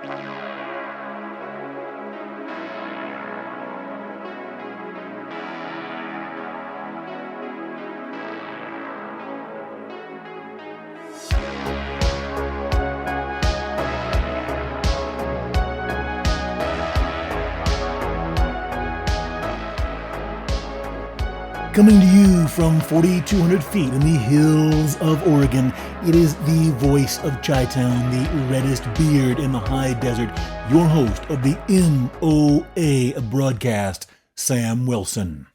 Coming to you from 4,200 feet in the hills of Oregon, it is the voice of Chaitown, the reddest beard in the high desert, your host of the MOA Broadcast, Sam Wilson.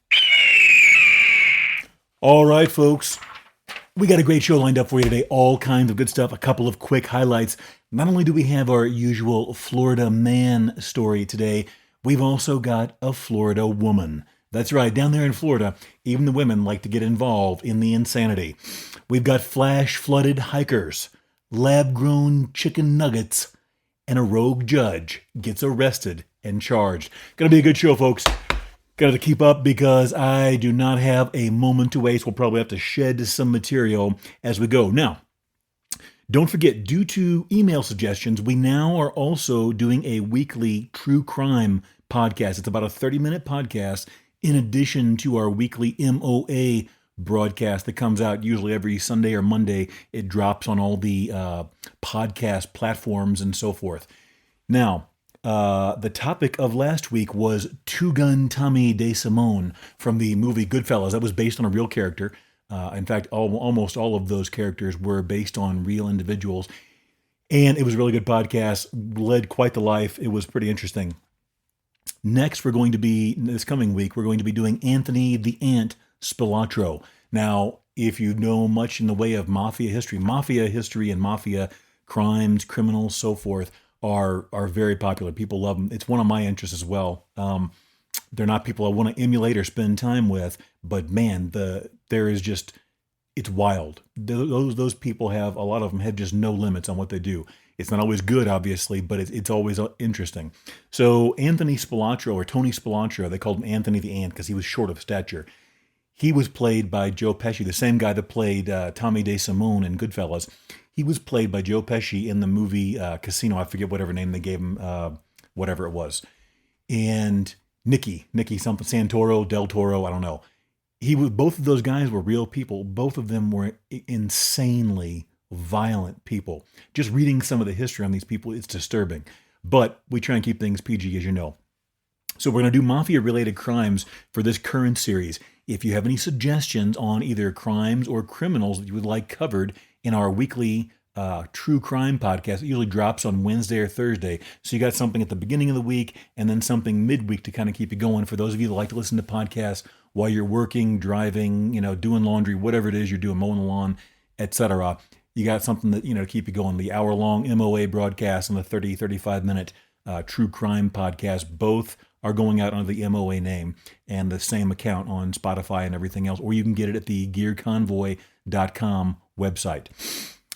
All right, folks, we got a great show lined up for you today, all kinds of good stuff, a couple of quick highlights. Not only do we have our usual Florida man story today, we've also got a Florida woman. That's right, down there in Florida, even the women like to get involved in the insanity. We've got flash-flooded hikers, lab-grown chicken nuggets, and a rogue judge gets arrested and charged. Gonna be a good show, folks. Got to keep up because I do not have a moment to waste. We'll probably have to shed some material as we go. Now, don't forget, due to email suggestions, we now are also doing a weekly true crime podcast. It's about a 30-minute podcast in addition to our weekly MOA broadcast that comes out usually every Sunday or Monday. It drops on all the podcast platforms and so forth. Now, the topic of last week was Two-Gun Tommy DeSimone from the movie Goodfellas. That was based on a real character. In fact, almost all of those characters were based on real individuals. And it was a really good podcast, led quite the life. It was pretty interesting. Next, this coming week, we're going to be doing Anthony the Ant Spilotro. Now, if you know much in the way of mafia history and mafia crimes, criminals, so forth, are very popular. People love them. It's one of my interests as well. They're not people I want to emulate or spend time with, but man, it's wild. Those people a lot of them have just no limits on what they do. It's not always good, obviously, but it's always interesting. So Anthony Spilotro, or Tony Spilotro, they called him Anthony the Ant because he was short of stature. He was played by Joe Pesci, the same guy that played Tommy DeSimone in Goodfellas. He was played by Joe Pesci in the movie Casino. I forget whatever name they gave him, whatever it was. And Nicky something, Santoro, Del Toro, I don't know. Both of those guys were real people. Both of them were insanely violent people. Just reading some of the history on these people, it's disturbing. But we try and keep things PG, as you know. So we're going to do mafia-related crimes for this current series. If you have any suggestions on either crimes or criminals that you would like covered in our weekly true crime podcast, it usually drops on Wednesday or Thursday. So you got something at the beginning of the week and then something midweek to kind of keep you going. For those of you that like to listen to podcasts while you're working, driving, doing laundry, whatever it is you're doing, mowing the lawn, etc., you got something that, to keep you going. The hour-long MOA broadcast and the 35-minute true crime podcast, both are going out under the MOA name and the same account on Spotify and everything else, or you can get it at the gearconvoy.com website.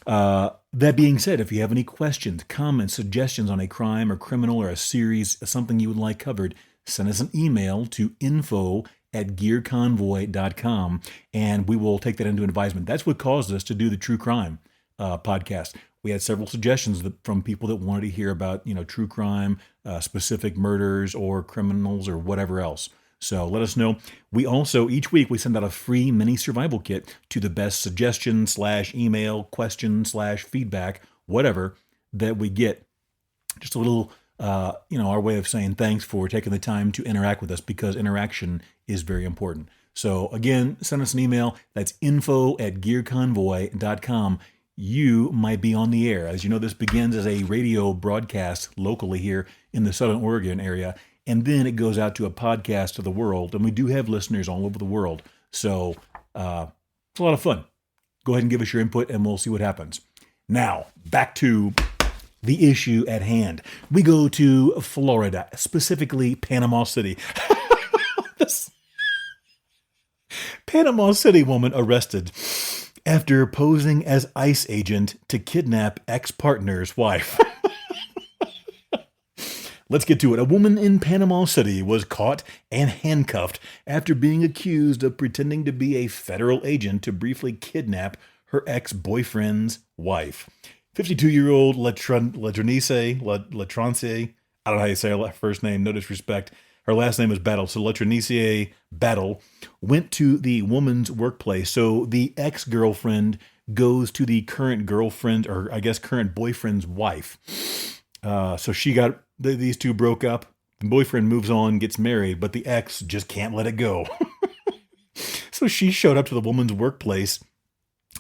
That being said, if you have any questions, comments, suggestions on a crime or criminal or a series, something you would like covered, send us an email to info@gearconvoy.com, and we will take that into advisement. That's what caused us to do the true crime podcast. We had several suggestions from people that wanted to hear about, true crime, specific murders or criminals or whatever else. So let us know. We also, each week, we send out a free mini survival kit to the best suggestion / email, question / feedback, whatever that we get. Just a little, our way of saying thanks for taking the time to interact with us, because interaction is very important. So again, send us an email. That's info@gearconvoy.com. You might be on the air. As you know, this begins as a radio broadcast locally here in the Southern Oregon area, and then it goes out to a podcast to the world, and we do have listeners all over the world. So it's a lot of fun. Go ahead and give us your input, and we'll see what happens. Now, back to the issue at hand. We go to Florida, specifically Panama City. This Panama City woman arrested after posing as ICE agent to kidnap ex-partner's wife. Let's get to it. A woman in Panama City was caught and handcuffed after being accused of pretending to be a federal agent to briefly kidnap her ex-boyfriend's wife. 52-year-old Latronice, I don't know how you say her first name, no disrespect. Her last name is Battle. So Latronice Battle went to the woman's workplace. So the ex-girlfriend goes to the current girlfriend, or I guess current boyfriend's wife. So she got, these two broke up. The boyfriend moves on, gets married, but the ex just can't let it go. So she showed up to the woman's workplace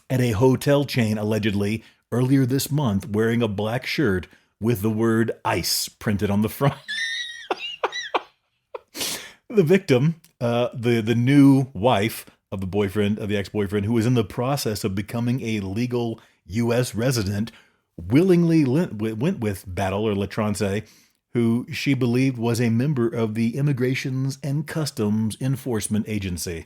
at a hotel chain, allegedly, earlier this month, wearing a black shirt with the word ICE printed on the front. The victim, the new wife of the boyfriend, of the ex-boyfriend, who was in the process of becoming a legal U.S. resident, willingly went with Battle, or Latronce, who she believed was a member of the Immigrations and Customs Enforcement Agency.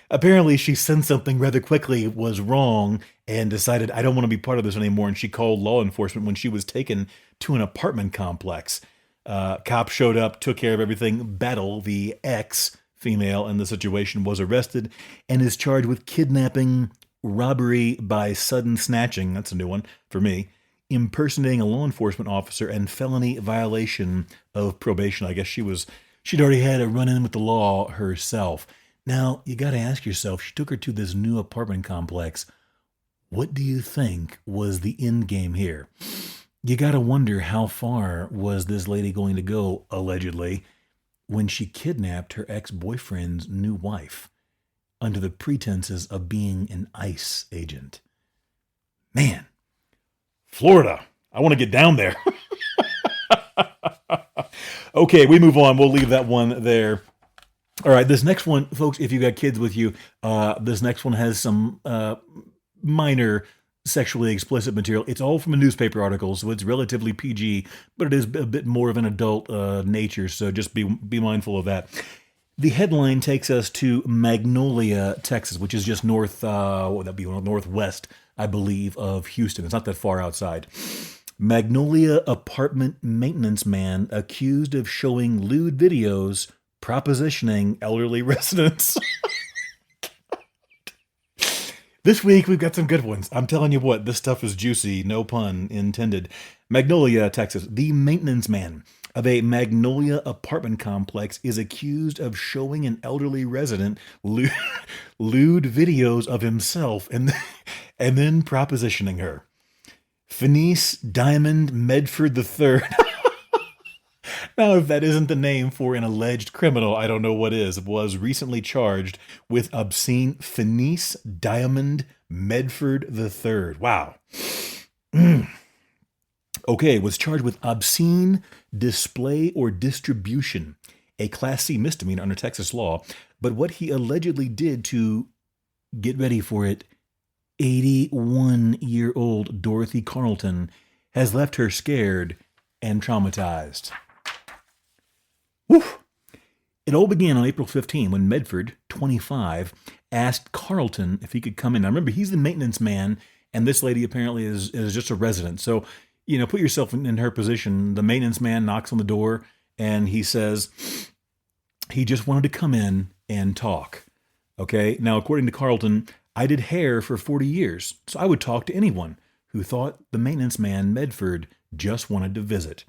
Apparently, she sensed something rather quickly was wrong and decided, I don't want to be part of this anymore. And she called law enforcement when she was taken to an apartment complex. Cops showed up, took care of everything. Battle, the ex-female in the situation, was arrested and is charged with kidnapping, robbery by sudden snatching, that's a new one for me, impersonating a law enforcement officer, and felony violation of probation. I guess she'd already had a run-in with the law herself. Now, you got to ask yourself, she took her to this new apartment complex. What do you think was the end game here? You got to wonder, how far was this lady going to go, allegedly, when she kidnapped her ex-boyfriend's new wife under the pretenses of being an ICE agent? Man, Florida, I want to get down there. Okay, we move on. We'll leave that one there. All right, this next one, folks, if you got kids with you, this next one has some minor sexually explicit material. It's all from a newspaper article, so it's relatively PG, but it is a bit more of an adult nature, so just be mindful of that. The headline takes us to Magnolia, Texas, which is just northwest, I believe, of Houston. It's not that far outside. Magnolia apartment maintenance man accused of showing lewd videos propositioning elderly residents. This week, we've got some good ones. I'm telling you what, this stuff is juicy, no pun intended. Magnolia, Texas. The maintenance man of a Magnolia apartment complex is accused of showing an elderly resident lewd videos of himself and then propositioning her. Phineas Diamond Medford III. Now, if that isn't the name for an alleged criminal, I don't know what is. Was recently charged with obscene. Phineas Diamond Medford III. Wow. Okay, was charged with obscene display or distribution, a Class C misdemeanor under Texas law. But what he allegedly did to, get ready for it, 81-year-old Dorothy Carlton has left her scared and traumatized. Whew. It all began on April 15 when Medford, 25, asked Carlton if he could come in. Now remember, he's the maintenance man, and this lady apparently is just a resident. So, put yourself in her position. The maintenance man knocks on the door, and he says he just wanted to come in and talk. Okay? Now, according to Carlton, I did hair for 40 years, so I would talk to anyone who thought the maintenance man, Medford, just wanted to visit.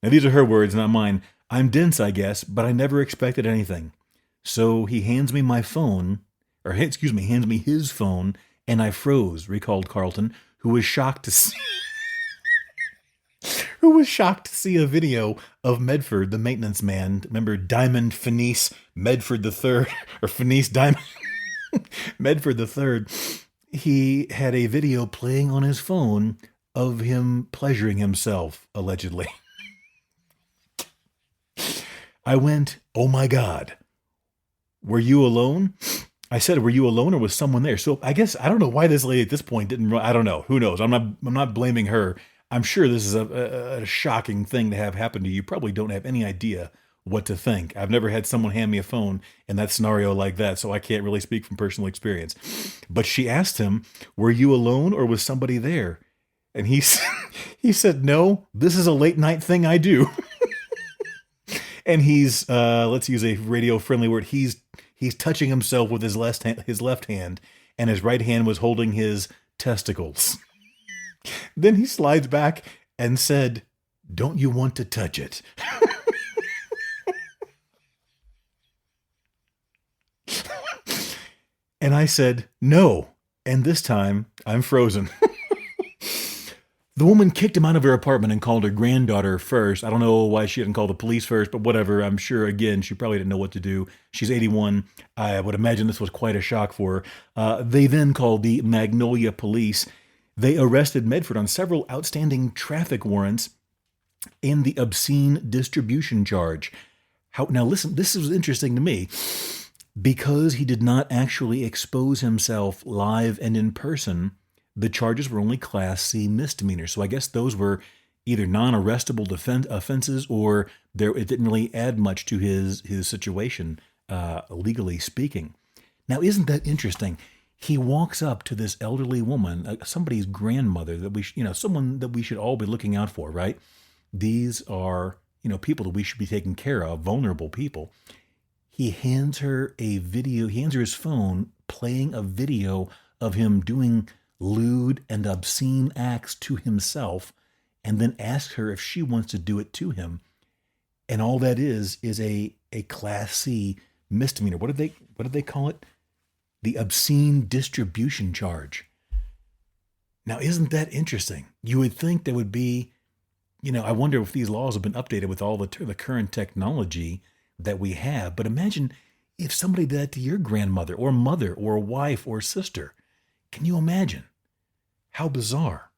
Now, these are her words, not mine. I'm dense, I guess, but I never expected anything. So he hands me my phone, hands me his phone, and I froze, recalled Carlton, who was shocked to see a video of Medford, the maintenance man. Remember, Diamond Phineas Medford III, or Phineas Diamond Medford III. He had a video playing on his phone of him pleasuring himself, allegedly. I went, oh my God, were you alone? I said, were you alone or was someone there? So I guess, I don't know why this lady at this point didn't, I don't know. Who knows? I'm not blaming her. I'm sure this is a shocking thing to have happen to you. You probably don't have any idea what to think. I've never had someone hand me a phone in that scenario like that, so I can't really speak from personal experience. But she asked him, were you alone or was somebody there? And he said, no, this is a late night thing I do. And he's, let's use a radio-friendly word, he's touching himself with his left hand, and his right hand was holding his testicles. Then he slides back and said, "Don't you want to touch it?" And I said, "No." And this time, I'm frozen. The woman kicked him out of her apartment and called her granddaughter first. I don't know why she didn't call the police first, but whatever. I'm sure, again, she probably didn't know what to do. She's 81. I would imagine this was quite a shock for her. They then called the Magnolia police. They arrested Medford on several outstanding traffic warrants and the obscene distribution charge. Now listen, this is interesting to me. Because he did not actually expose himself live and in person, the charges were only Class C misdemeanors. So I guess those were either non-arrestable offenses, or it didn't really add much to his situation, legally speaking. Now, isn't that interesting? He walks up to this elderly woman, somebody's grandmother that someone that we should all be looking out for, right? These are, people that we should be taking care of, vulnerable people. He hands her his phone playing a video of him doing lewd and obscene acts to himself, and then asks her if she wants to do it to him. And all that is a Class C misdemeanor. What did they call it? The obscene distribution charge. Now, isn't that interesting? You would think there would be, I wonder if these laws have been updated with all the current technology that we have. But imagine if somebody did that to your grandmother or mother or wife or sister. Can you imagine? How bizarre.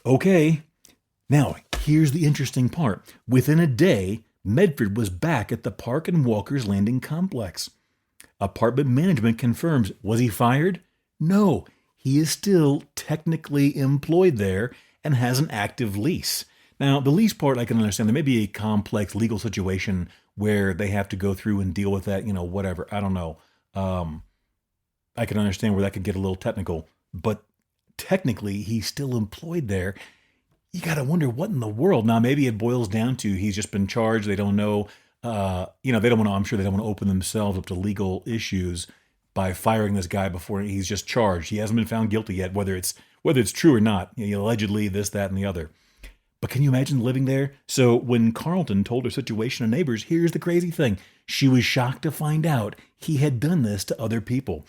Okay, now here's the interesting part. Within a day, Medford was back at the Park and Walker's Landing complex. Apartment management confirms. Was he fired? No, he is still technically employed there and has an active lease. Now, the lease part I can understand. There may be a complex legal situation where they have to go through and deal with that, whatever. I don't know. I can understand where that could get a little technical. But technically, he's still employed there. You got to wonder what in the world. Now, maybe it boils down to he's just been charged. They don't know. They don't want to, I'm sure they don't want to open themselves up to legal issues by firing this guy before he's just charged. He hasn't been found guilty yet, whether it's true or not. Allegedly this, that, and the other. But can you imagine living there? So when Carlton told her situation to neighbors, here's the crazy thing. She was shocked to find out he had done this to other people.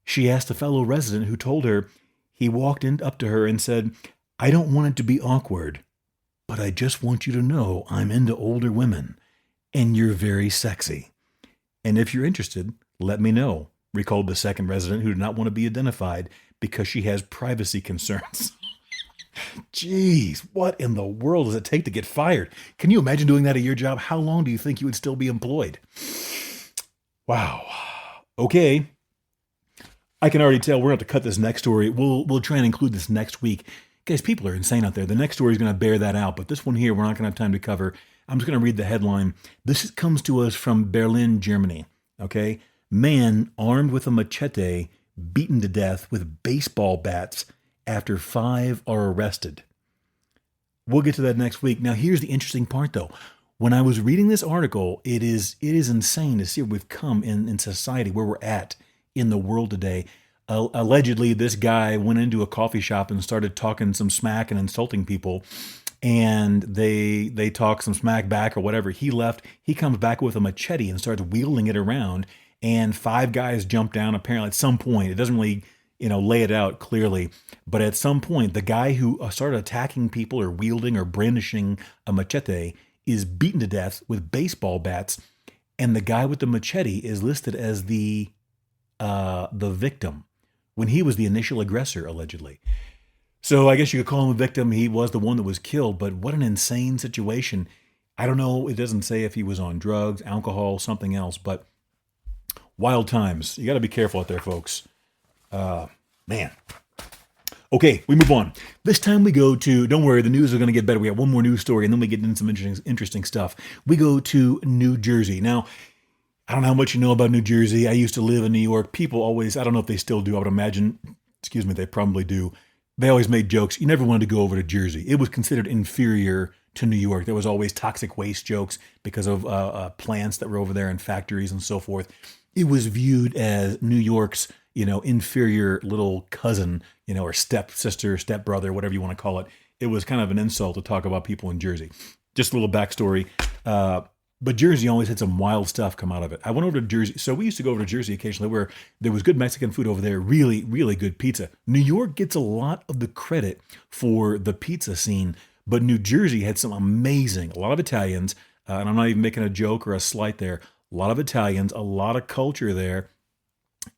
She asked a fellow resident who told her he walked up to her and said, "I don't want it to be awkward, but I just want you to know I'm into older women, and you're very sexy. And if you're interested, let me know," recalled the second resident who did not want to be identified because she has privacy concerns. Jeez, what in the world does it take to get fired? Can you imagine doing that at your job? How long do you think you would still be employed? Wow. Okay. I can already tell we're going to have to cut this next story. We'll try and include this next week. Guys, people are insane out there. The next story is going to bear that out, but this one here, we're not going to have time to cover. I'm just going to read the headline. This comes to us from Berlin, Germany. Okay. Man armed with a machete, beaten to death with baseball bats after 5 are arrested. We'll get to that next week. Now, here's the interesting part, though. When I was reading this article, it is insane to see where we've come in society, where we're at in the world today. Allegedly, this guy went into a coffee shop and started talking some smack and insulting people, and they talk some smack back or whatever. He left. He comes back with a machete and starts wielding it around, and 5 guys jump down. Apparently, at some point, it doesn't really lay it out clearly, but at some point, the guy who started attacking people or wielding or brandishing a machete is beaten to death with baseball bats, and the guy with the machete is listed as the victim when he was the initial aggressor, allegedly. So I guess you could call him a victim. He was the one that was killed, but what an insane situation. I don't know. It doesn't say if he was on drugs, alcohol, something else, but wild times. You got to be careful out there, folks. Man. Okay, we move on. This time we go to, don't worry, the news is going to get better. We have one more news story, and then we get into some interesting stuff. We go to New Jersey. Now, I don't know how much you know about New Jersey. I used to live in New York. People always, I don't know if they still do, I would imagine, they probably do. They always made jokes. You never wanted to go over to Jersey. It was considered inferior to New York. There was always toxic waste jokes because of plants that were over there and factories and so forth. It was viewed as New York's, inferior little cousin, or stepsister, stepbrother, whatever you want to call it. It was kind of an insult to talk about people in Jersey. Just a little backstory. But Jersey always had some wild stuff come out of it. I went over to Jersey. So we used to go over to Jersey occasionally where there was good Mexican food over there, really, really good pizza. New York gets a lot of the credit for the pizza scene, but New Jersey had some amazing, a lot of Italians, and I'm not even making a joke or a slight there, a lot of Italians, a lot of culture there,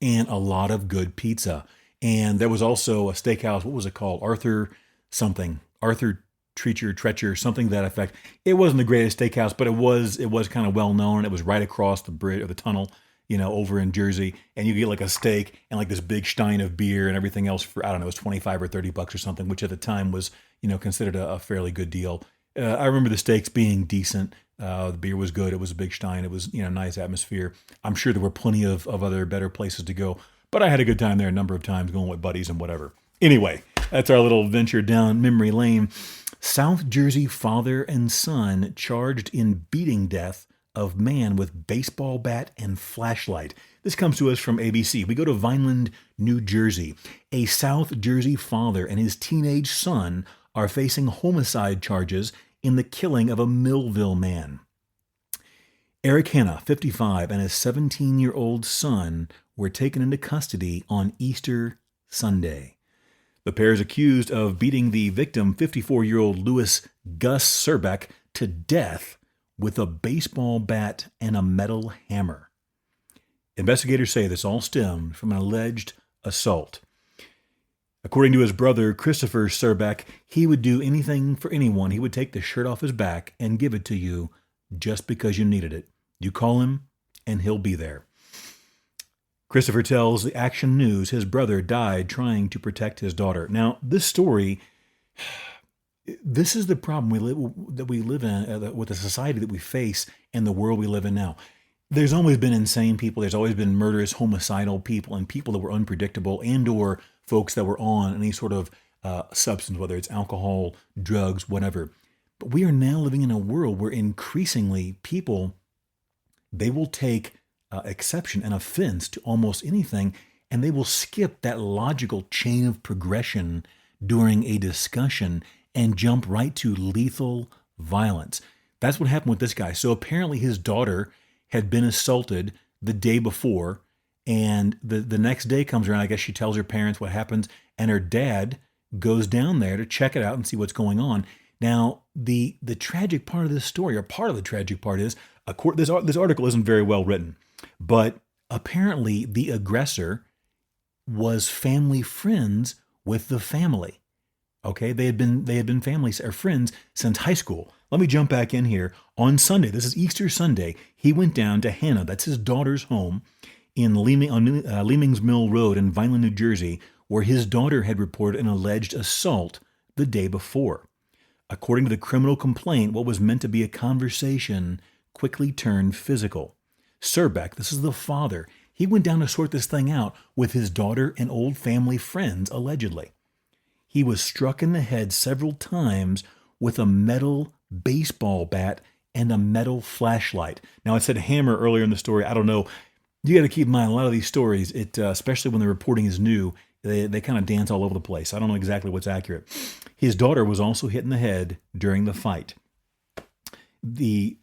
and a lot of good pizza. And there was also a steakhouse, what was it called? Arthur Treacher, something to that effect. It wasn't the greatest steakhouse, but it was kind of well known. It was right across the bridge or the tunnel, over in Jersey, and you get like a steak and like this big stein of beer and everything else for, I don't know, it was 25 or 30 bucks or something, which at the time was, considered a fairly good deal. I remember the steaks being decent. The beer was good. It was a big stein. It was, nice atmosphere. I'm sure there were plenty of other better places to go, but I had a good time there a number of times going with buddies and whatever. Anyway, that's our little venture down memory lane. South Jersey father and son charged in beating death of man with baseball bat and flashlight. This comes to us from ABC. We go to Vineland, New Jersey. A South Jersey father and his teenage son are facing homicide charges in the killing of a Millville man. Eric Hanna, 55, and his 17-year-old son were taken into custody on Easter Sunday. The pair is accused of beating the victim, 54-year-old Louis Gus Serbeck, to death with a baseball bat and a metal hammer. Investigators say this all stemmed from an alleged assault. According to his brother, Christopher Serbeck, he would do anything for anyone. He would take the shirt off his back and give it to you just because you needed it. You call him, and he'll be there. Christopher tells the Action News his brother died trying to protect his daughter. Now, this story, this is the problem that we live in, with the society that we face and the world we live in now. There's always been insane people. There's always been murderous, homicidal people and people that were unpredictable and or folks that were on any sort of substance, whether it's alcohol, drugs, whatever. But we are now living in a world where increasingly people, they will take exception and offense to almost anything, and they will skip that logical chain of progression during a discussion and jump right to lethal violence. That's what happened with this guy. So apparently his daughter had been assaulted the day before, and the next day comes around. I guess she tells her parents what happens, and her dad goes down there to check it out and see what's going on. Now, the tragic part of this story, or part of the tragic part is, this article isn't very well written, but apparently the aggressor was family friends with the family. Okay, they had been families or friends since high school. Let me jump back in here. On Sunday, this is Easter Sunday, he went down to Hannah, that's his daughter's home, on Leamings Mill Road in Vineland, New Jersey, where his daughter had reported an alleged assault the day before. According to the criminal complaint, what was meant to be a conversation quickly turned physical. Serbeck, this is the father, he went down to sort this thing out with his daughter and old family friends, allegedly. He was struck in the head several times with a metal baseball bat and a metal flashlight. Now, I said hammer earlier in the story. I don't know. You got to keep in mind, a lot of these stories, especially when the reporting is new, they kind of dance all over the place. I don't know exactly what's accurate. His daughter was also hit in the head during the fight. The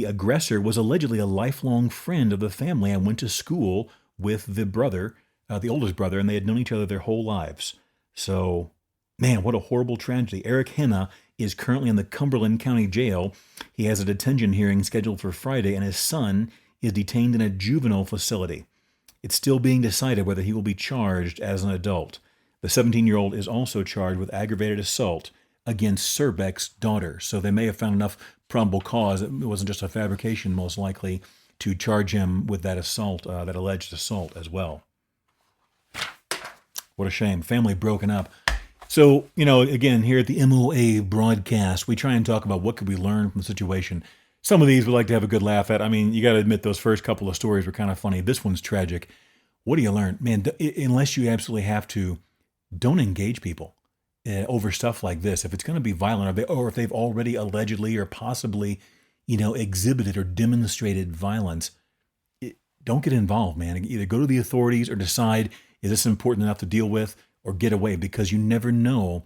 aggressor was allegedly a lifelong friend of the family and went to school with the brother, the oldest brother, and they had known each other their whole lives. So, man, what a horrible tragedy. Eric Hanna is currently in the Cumberland County Jail. He has a detention hearing scheduled for Friday, and his son is detained in a juvenile facility. It's still being decided whether he will be charged as an adult. The 17-year-old is also charged with aggravated assault against Serbeck's daughter. So they may have found enough probable cause, it wasn't just a fabrication most likely, to charge him with that assault, that alleged assault as well. What a shame. Family broken up. So, again, here at the MOA Broadcast, we try and talk about what could we learn from the situation. Some of these we like to have a good laugh at. I mean, you got to admit those first couple of stories were kind of funny. This one's tragic. What do you learn? Man, unless you absolutely have to, don't engage people over stuff like this. If it's going to be violent, or if they've already allegedly or possibly, exhibited or demonstrated violence, don't get involved, man. Either go to the authorities or decide Is this important enough to deal with or get away? Because you never know.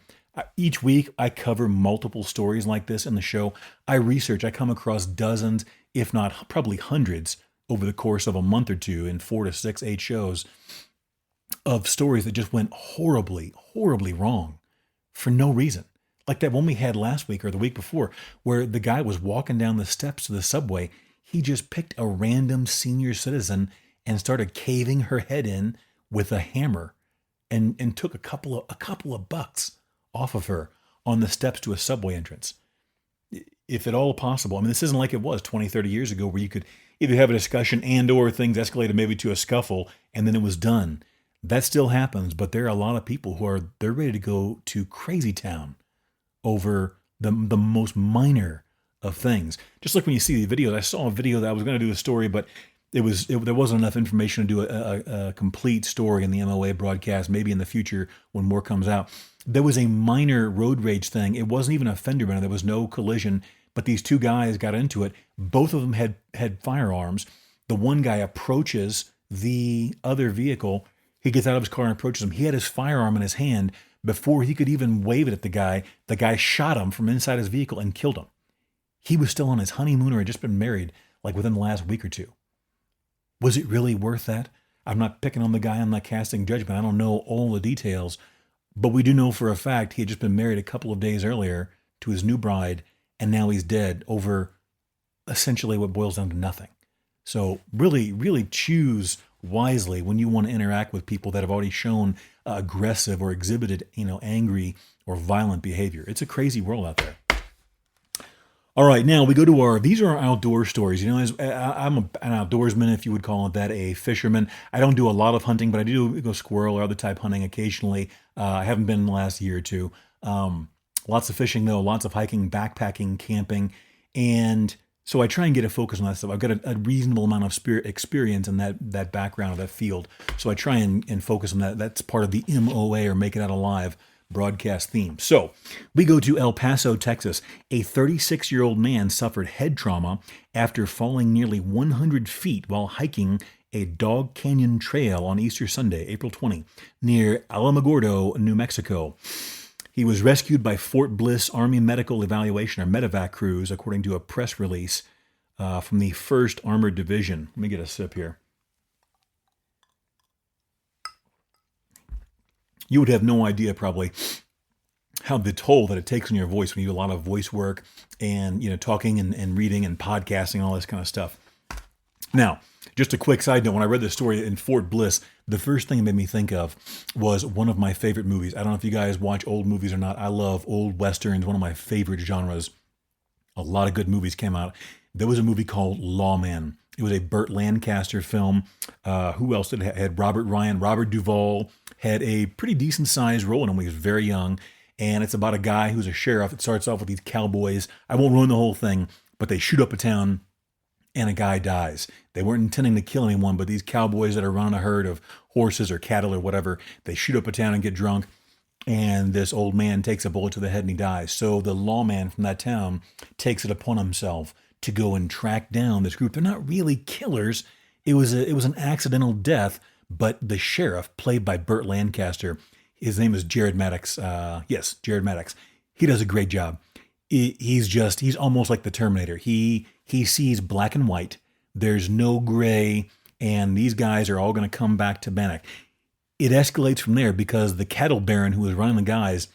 Each week, I cover multiple stories like this in the show. I come across dozens, if not probably hundreds, over the course of a month or two in 4 to 6, 8 shows of stories that just went horribly, horribly wrong for no reason. Like that one we had last week or the week before, where the guy was walking down the steps to the subway. He just picked a random senior citizen and started caving her head in with a hammer and took a couple of bucks off of her on the steps to a subway entrance. If at all possible. I mean, this isn't like it was 20, 30 years ago where you could either have a discussion and or things escalated maybe to a scuffle and then it was done. That still happens, but there are a lot of people they're ready to go to crazy town over the most minor of things. Just like when you see the videos, I saw a video that I was going to do a story, but there wasn't enough information to do a complete story in the MOA broadcast. Maybe in the future when more comes out. There was a minor road rage thing. It wasn't even a fender bender. There was no collision, but these two guys got into it. Both of them had firearms. The one guy approaches the other vehicle. He gets out of his car and approaches him. He had his firearm in his hand. Before he could even wave it at the guy shot him from inside his vehicle and killed him. He was still on his honeymoon or had just been married like within the last week or two. Was it really worth that? I'm not picking on the guy. I'm not casting judgment. I don't know all the details. But we do know for a fact he had just been married a couple of days earlier to his new bride, and now he's dead over essentially what boils down to nothing. So really, really choose wisely when you want to interact with people that have already shown aggressive or exhibited, angry or violent behavior. It's a crazy world out there. All right, now we go to these are our outdoor stories. I'm an outdoorsman, if you would call it that, a fisherman. I don't do a lot of hunting, but I do go squirrel or other type hunting occasionally. I haven't been in the last year or two. Lots of fishing, though, lots of hiking, backpacking, camping. And so I try and get a focus on that stuff. I've got a reasonable amount of experience in that background of that field. So I try and focus on that. That's part of the MOA, or Make It Out Alive, broadcast theme. So we go to El Paso, Texas. A 36-year-old man suffered head trauma after falling nearly 100 feet while hiking a Dog Canyon Trail on Easter Sunday, April 20, near Alamogordo, New Mexico. He was rescued by Fort Bliss Army Medical Evaluation, or medevac crews, according to a press release from the 1st Armored Division. Let me get a sip here. You would have no idea probably how the toll that it takes on your voice when you do a lot of voice work and talking and reading and podcasting and all this kind of stuff. Now, just a quick side note, when I read this story in Fort Bliss, the first thing it made me think of was one of my favorite movies. I don't know if you guys watch old movies or not. I love old westerns, one of my favorite genres. A lot of good movies came out. There was a movie called Lawman. It was a Burt Lancaster film. Who else did it have? It had Robert Ryan. Robert Duvall had a pretty decent sized role in him when he was very young. And it's about a guy who's a sheriff. It starts off with these cowboys. I won't ruin the whole thing, but they shoot up a town and a guy dies. They weren't intending to kill anyone, but these cowboys that are running a herd of horses or cattle or whatever, they shoot up a town and get drunk. And this old man takes a bullet to the head and he dies. So the lawman from that town takes it upon himself to go and track down this group. They're not really killers. It was an accidental death, but the sheriff, played by Burt Lancaster, his name is Jared Maddox. Yes, Jared Maddox. He does a great job. He's almost like the Terminator. He sees black and white. There's no gray, and these guys are all going to come back to Bannock. It escalates from there because the cattle baron who was running the guys,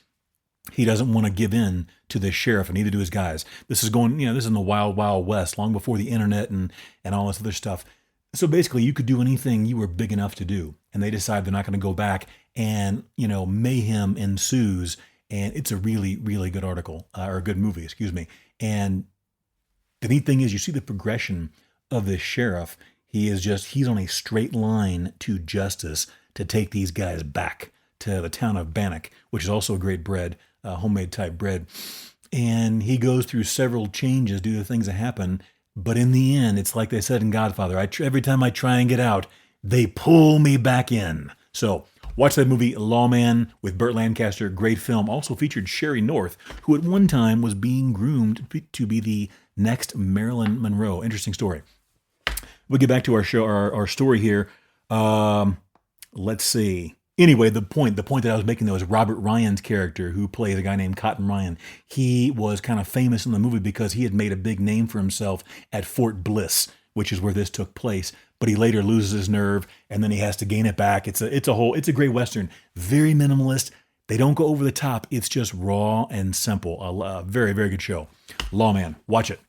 he doesn't want to give in to the sheriff, and neither do his guys. This is this is in the wild, wild west, long before the internet and all this other stuff. So basically, you could do anything you were big enough to do, and they decide they're not going to go back, and mayhem ensues. And it's a really, really good article, or a good movie, excuse me. And the neat thing is, you see the progression of this sheriff. He's on a straight line to justice to take these guys back to the town of Bannock, which is also a great bread, homemade type bread. And he goes through several changes due to things that happen. But in the end, it's like they said in Godfather, every time I try and get out, they pull me back in. So watch that movie, Lawman, with Burt Lancaster. Great film. Also featured Sherry North, who at one time was being groomed to be the next Marilyn Monroe. Interesting story. We'll get back to our show, our story here. Let's see. Anyway, the point that I was making though is Robert Ryan's character, who plays a guy named Cotton Ryan. He was kind of famous in the movie because he had made a big name for himself at Fort Bliss, which is where this took place. But he later loses his nerve, and then he has to gain it back. It's a great western, very minimalist. They don't go over the top. It's just raw and simple. A very, very good show. Lawman, watch it.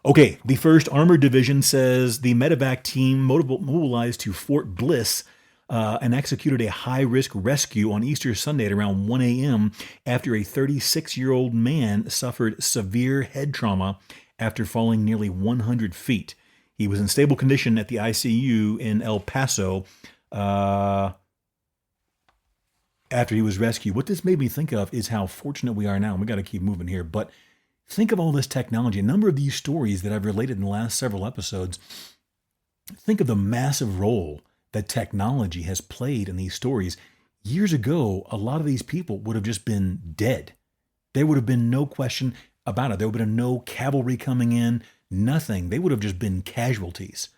Okay, the 1st Armored Division says the medevac team mobilized to Fort Bliss and executed a high-risk rescue on Easter Sunday at around 1 a.m. after a 36-year-old man suffered severe head trauma after falling nearly 100 feet. He was in stable condition at the ICU in El Paso after he was rescued. What this made me think of is how fortunate we are now. And we got to keep moving here, but think of all this technology. A number of these stories that I've related in the last several episodes, think of the massive role that technology has played in these stories. Years ago, a lot of these people would have just been dead. There would have been no question about it. There would have been no cavalry coming in, nothing. They would have just been casualties.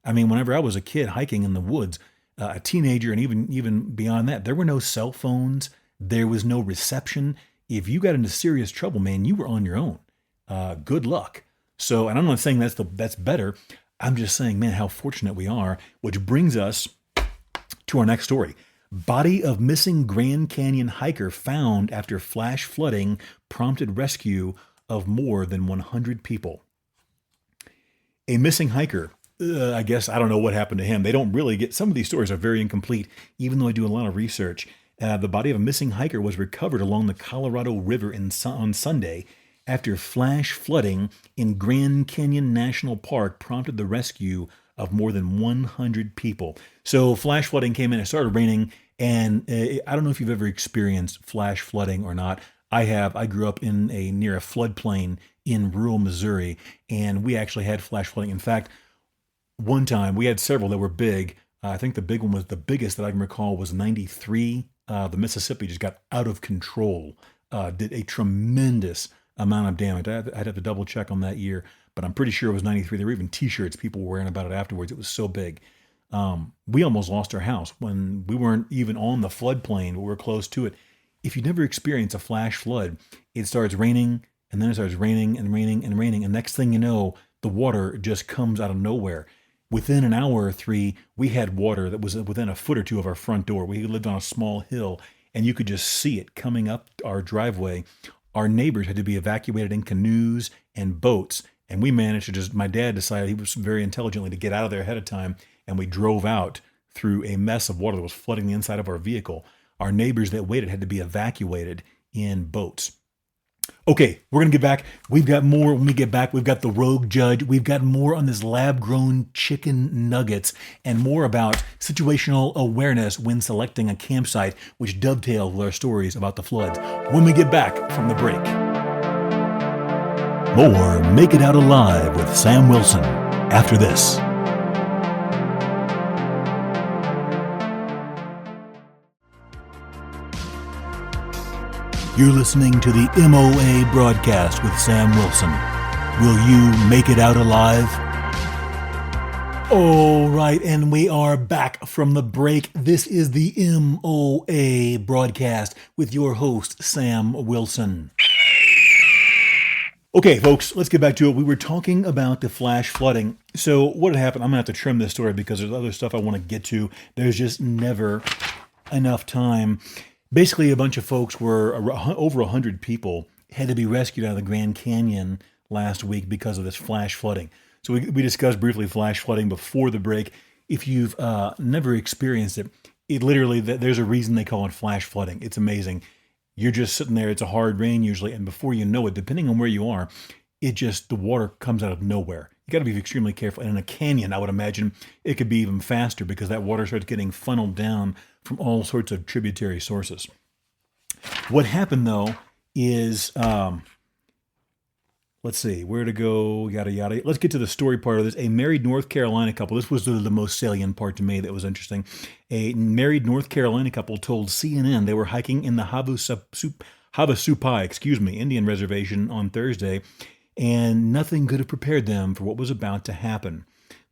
I mean, whenever I was a kid hiking in the woods, a teenager, and even beyond that, there were no cell phones. There was no reception. If you got into serious trouble, man, you were on your own. Good luck. So, and I'm not saying that's better. I'm just saying, man, how fortunate we are, which brings us to our next story. Body of missing Grand Canyon hiker found after flash flooding prompted rescue of more than 100 people. A missing hiker, I guess, I don't know what happened to him. They don't really get, some of these stories are very incomplete, even though I do a lot of research. The body of a missing hiker was recovered along the Colorado River on Sunday after flash flooding in Grand Canyon National Park prompted the rescue of more than 100 people. So flash flooding came in, it started raining, and I don't know if you've ever experienced flash flooding or not. I have. I grew up near a floodplain in rural Missouri, and we actually had flash flooding. In fact, one time we had several that were big. I think the big one was the biggest that I can recall was 93. The Mississippi just got out of control, did a tremendous amount of damage. I'd have to double check on that year, but I'm pretty sure it was 93. There were even t-shirts people were wearing about it afterwards. It was so big. We almost lost our house when we weren't even on the floodplain, but we were close to it. If you never experience a flash flood, it starts raining, and then it starts raining and raining and raining, and next thing you know, the water just comes out of nowhere. Within an hour or 3, we had water that was within a foot or 2 of our front door. We lived on a small hill, and you could just see it coming up our driveway. Our neighbors had to be evacuated in canoes and boats, and we managed to my dad decided, he was very intelligently, to get out of there ahead of time, and we drove out through a mess of water that was flooding the inside of our vehicle. Our neighbors that waited had to be evacuated in boats. Okay, we're going to get back. We've got more when we get back. We've got the rogue judge. We've got more on this lab-grown chicken nuggets and more about situational awareness when selecting a campsite, which dovetail with our stories about the floods when we get back from the break. More Make It Out Alive with Sam Wilson after this. You're listening to the MOA Broadcast with Sam Wilson. Will you make it out alive? All right, and we are back from the break. This is the MOA Broadcast with your host, Sam Wilson. Okay, folks, let's get back to it. We were talking about the flash flooding. So what had happened, I'm going to have to trim this story because there's other stuff I want to get to. There's just never enough time. Basically, a bunch of folks over 100 people had to be rescued out of the Grand Canyon last week because of this flash flooding. So we discussed briefly flash flooding before the break. If you've never experienced it, literally, there's a reason they call it flash flooding. It's amazing. You're just sitting there. It's a hard rain usually. And before you know it, depending on where you are, the water comes out of nowhere. You got to be extremely careful. And in a canyon, I would imagine it could be even faster because that water starts getting funneled down from all sorts of tributary sources. What happened though is, let's see, where to go, yada, yada. Let's get to the story part of this. A married North Carolina couple, this was the most salient part to me that was interesting. A married North Carolina couple told CNN they were hiking in the Havasupai, Indian reservation on Thursday, and nothing could have prepared them for what was about to happen.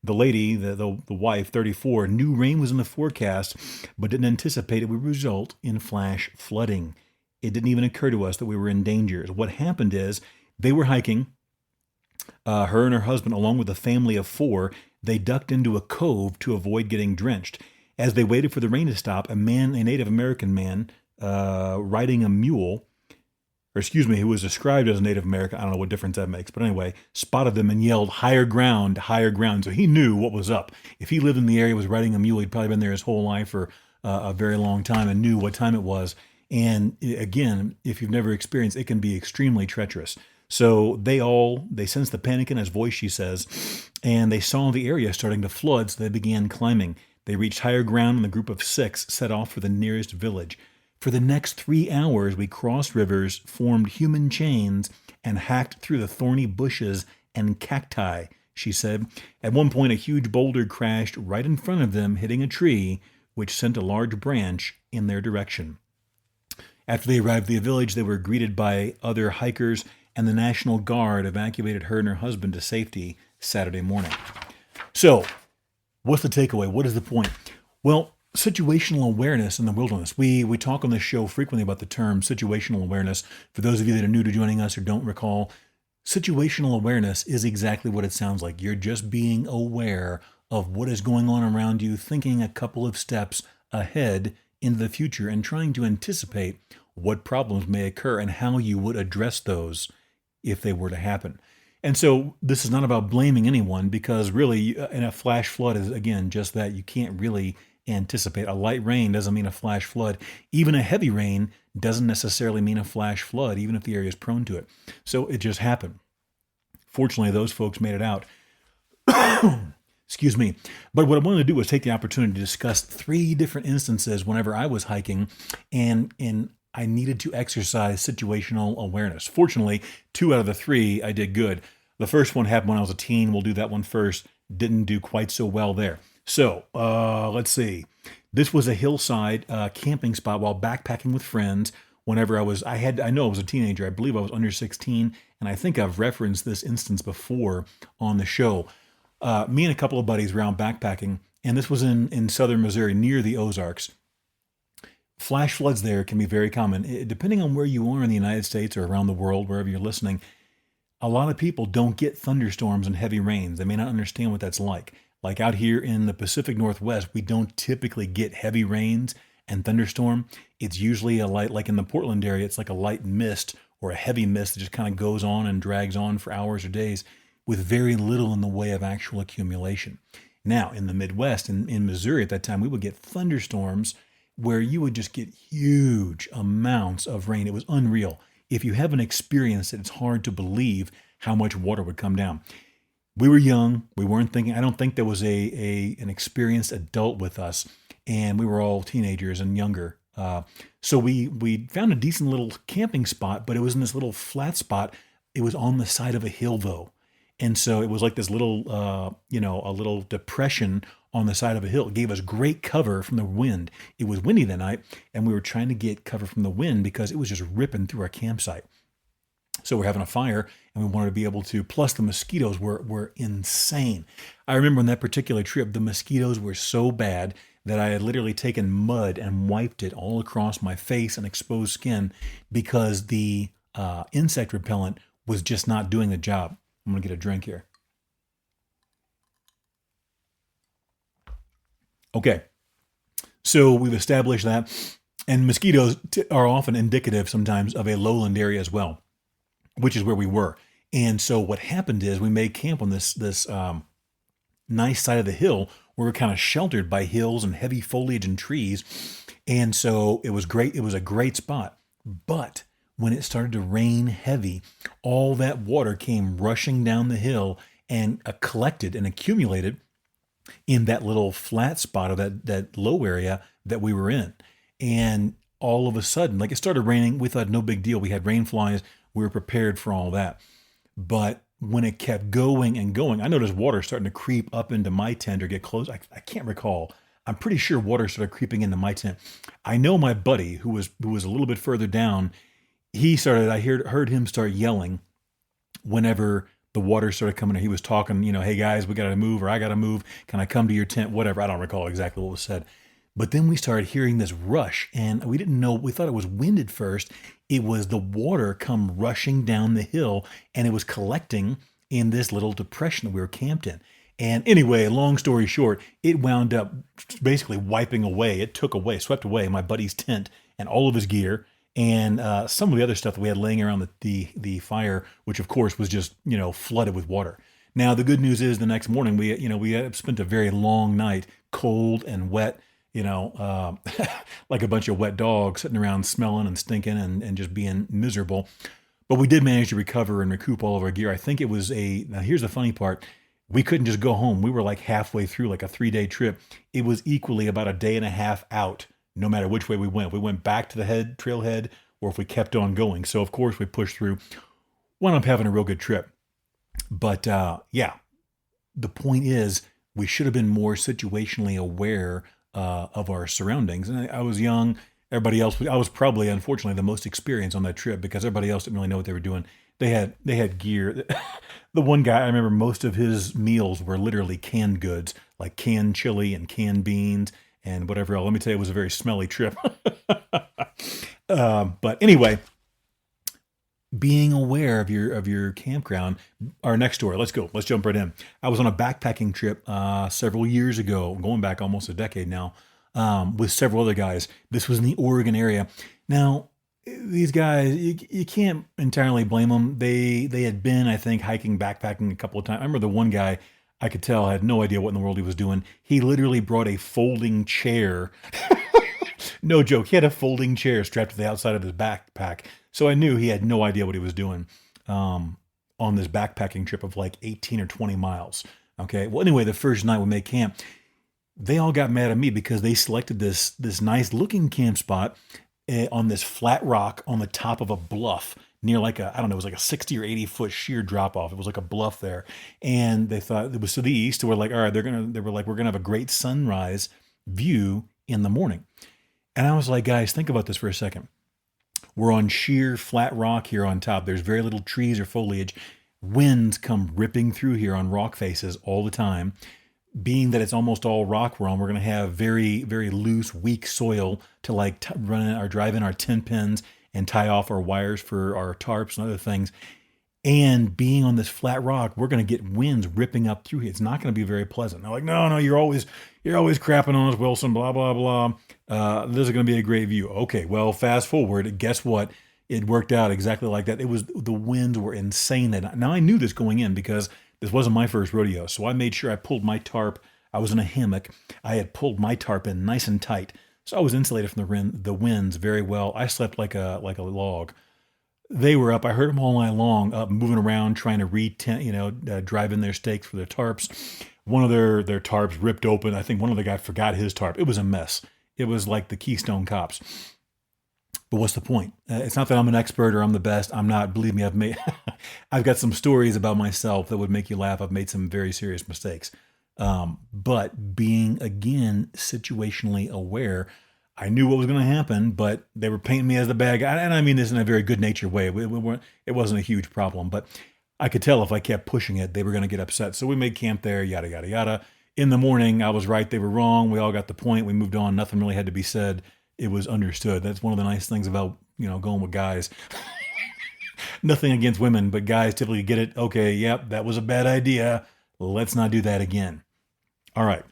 The lady, the wife, 34, knew rain was in the forecast, but didn't anticipate it would result in flash flooding. It didn't even occur to us that we were in danger. What happened is they were hiking, her and her husband, along with a family of four. They ducked into a cove to avoid getting drenched. As they waited for the rain to stop, a Native American man riding a mule, or excuse me, who was described as a Native American, I don't know what difference that makes, but anyway, spotted them and yelled, higher ground, higher ground. So he knew what was up. If he lived in the area, was riding a mule, he'd probably been there his whole life for a very long time and knew what time it was. And again, if you've never experienced, it can be extremely treacherous. So they sensed the panic in his voice, she says, and they saw the area starting to flood, so they began climbing. They reached higher ground, and the group of six set off for the nearest village. For the next 3 hours, we crossed rivers, formed human chains, and hacked through the thorny bushes and cacti, she said. At one point, a huge boulder crashed right in front of them, hitting a tree, which sent a large branch in their direction. After they arrived at the village, they were greeted by other hikers, and the National Guard evacuated her and her husband to safety Saturday morning. So, what's the takeaway? What is the point? Well, situational awareness in the wilderness. We talk on this show frequently about the term situational awareness. For those of you that are new to joining us or don't recall, situational awareness is exactly what it sounds like. You're just being aware of what is going on around you, thinking a couple of steps ahead into the future and trying to anticipate what problems may occur and how you would address those if they were to happen. And so this is not about blaming anyone, because really in a flash flood is, again, just that. You can't really anticipate. A light rain doesn't mean a flash flood. Even a heavy rain doesn't necessarily mean a flash flood, even if the area is prone to it. So it just happened. Fortunately, those folks made it out. Excuse me. But what I wanted to do was take the opportunity to discuss 3 different instances whenever I was hiking and I needed to exercise situational awareness. Fortunately, 2 out of the 3 I did good. The first one happened when I was a teen. We'll do that one first. Didn't do quite so well there. So, let's see. This was a hillside camping spot while backpacking with friends. Whenever I know I was a teenager. I believe I was under 16, and I think I've referenced this instance before on the show. Me and a couple of buddies were out backpacking, and this was in southern Missouri near the Ozarks. Flash floods there can be very common. Depending on where you are in the United States or around the world, wherever you're listening, a lot of people don't get thunderstorms and heavy rains. They may not understand what that's like. Like out here in the Pacific Northwest, we don't typically get heavy rains and thunderstorm. It's usually a light, like in the Portland area, it's like a light mist or a heavy mist that just kind of goes on and drags on for hours or days with very little in the way of actual accumulation. Now, in the Midwest, in Missouri at that time, we would get thunderstorms where you would just get huge amounts of rain. It was unreal. If you haven't experienced it, it's hard to believe how much water would come down. We were young. We weren't thinking. I don't think there was an experienced adult with us, and we were all teenagers and younger. So we found a decent little camping spot, but it was in this little flat spot. It was on the side of a hill, though. And so it was like this little, a little depression on the side of a hill. It gave us great cover from the wind. It was windy that night, and we were trying to get cover from the wind because it was just ripping through our campsite. So we're having a fire, and we wanted to be able to, plus the mosquitoes were insane. I remember on that particular trip, the mosquitoes were so bad that I had literally taken mud and wiped it all across my face and exposed skin because the insect repellent was just not doing the job. I'm going to get a drink here. Okay, so we've established that, and mosquitoes are often indicative sometimes of a lowland area as well, which is where we were. And so what happened is we made camp on this nice side of the hill where we're kind of sheltered by hills and heavy foliage and trees. And so it was great. It was a great spot. But when it started to rain heavy, all that water came rushing down the hill and collected and accumulated in that little flat spot of that low area that we were in. And all of a sudden, like it started raining, we thought no big deal. We had rain flies. We were prepared for all that. But when it kept going and going, I noticed water starting to creep up into my tent or get close. I can't recall. I'm pretty sure water started creeping into my tent. I know my buddy who was a little bit further down, I heard him start yelling whenever the water started coming in. He was talking, hey guys, we got to move, or I got to move. Can I come to your tent? Whatever. I don't recall exactly what was said. But then we started hearing this rush, and we didn't know, we thought it was wind at first. It was the water come rushing down the hill, and it was collecting in this little depression that we were camped in. And anyway, long story short, it wound up basically wiping away. It swept away my buddy's tent and all of his gear, and some of the other stuff that we had laying around the fire, which of course was just flooded with water. Now the good news is the next morning we had spent a very long night, cold and wet, like a bunch of wet dogs sitting around smelling and stinking and just being miserable. But we did manage to recover and recoup all of our gear. I think it was now here's the funny part. We couldn't just go home. We were like halfway through, like a 3-day trip. It was equally about a day and a half out, no matter which way we went. We went back to the trailhead, or if we kept on going. So of course we pushed through. Wound up having a real good trip. But yeah, the point is we should have been more situationally aware of our surroundings. And I was young. Everybody else, I was probably, unfortunately, the most experienced on that trip because everybody else didn't really know what they were doing. They had gear. The one guy, I remember most of his meals were literally canned goods, like canned chili and canned beans and whatever else. Let me tell you, it was a very smelly trip. But anyway, being aware of your campground. Our next story. Let's go. Let's jump right in. I was on a backpacking trip several years ago, going back almost a decade now, with several other guys. This was in the Oregon area. Now, these guys, you can't entirely blame them. They had been, I think, hiking, backpacking a couple of times. I remember the one guy, I could tell, had no idea what in the world he was doing. He literally brought a folding chair. No joke. He had a folding chair strapped to the outside of his backpack. So I knew he had no idea what he was doing on this backpacking trip of like 18 or 20 miles. Okay. Well, anyway, the first night we made camp, they all got mad at me because they selected this nice looking camp spot on this flat rock on the top of a bluff near like I don't know, it was like a 60 or 80 foot sheer drop off. It was like a bluff there. And they thought it was to the east. So we're like, all right, they were like, we're going to have a great sunrise view in the morning. And I was like, guys, think about this for a second. We're on sheer flat rock here on top. There's very little trees or foliage. Winds come ripping through here on rock faces all the time. Being that it's almost all rock we're on, we're going to have very, very loose, weak soil to like drive in our tent pins and tie off our wires for our tarps and other things. And being on this flat rock, we're going to get winds ripping up through here. It's not going to be very pleasant. They're like, no, you're always crapping on us, Wilson, blah, blah, blah. This is going to be a great view. Okay, well, fast forward. Guess what? It worked out exactly like that. The winds were insane. Now, I knew this going in because this wasn't my first rodeo. So I made sure I pulled my tarp. I was in a hammock. I had pulled my tarp in nice and tight. So I was insulated from the winds very well. I slept like a log. They were up. I heard them all night long, up moving around, trying to drive in their stakes for their tarps. One of their tarps ripped open. I think one of the guys forgot his tarp. It was a mess. It was like the Keystone Cops. But what's the point? It's not that I'm an expert or I'm the best. I'm not. Believe me, I've got some stories about myself that would make you laugh. I've made some very serious mistakes. But being, again, situationally aware, I knew what was going to happen, but they were painting me as the bad guy. And I mean this in a very good-natured way. It wasn't a huge problem, but I could tell if I kept pushing it, they were going to get upset. So we made camp there, yada, yada, yada. In the morning, I was right. They were wrong. We all got the point. We moved on. Nothing really had to be said. It was understood. That's one of the nice things about, going with guys. Nothing against women, but guys typically get it. Okay, yep, that was a bad idea. Let's not do that again. All right.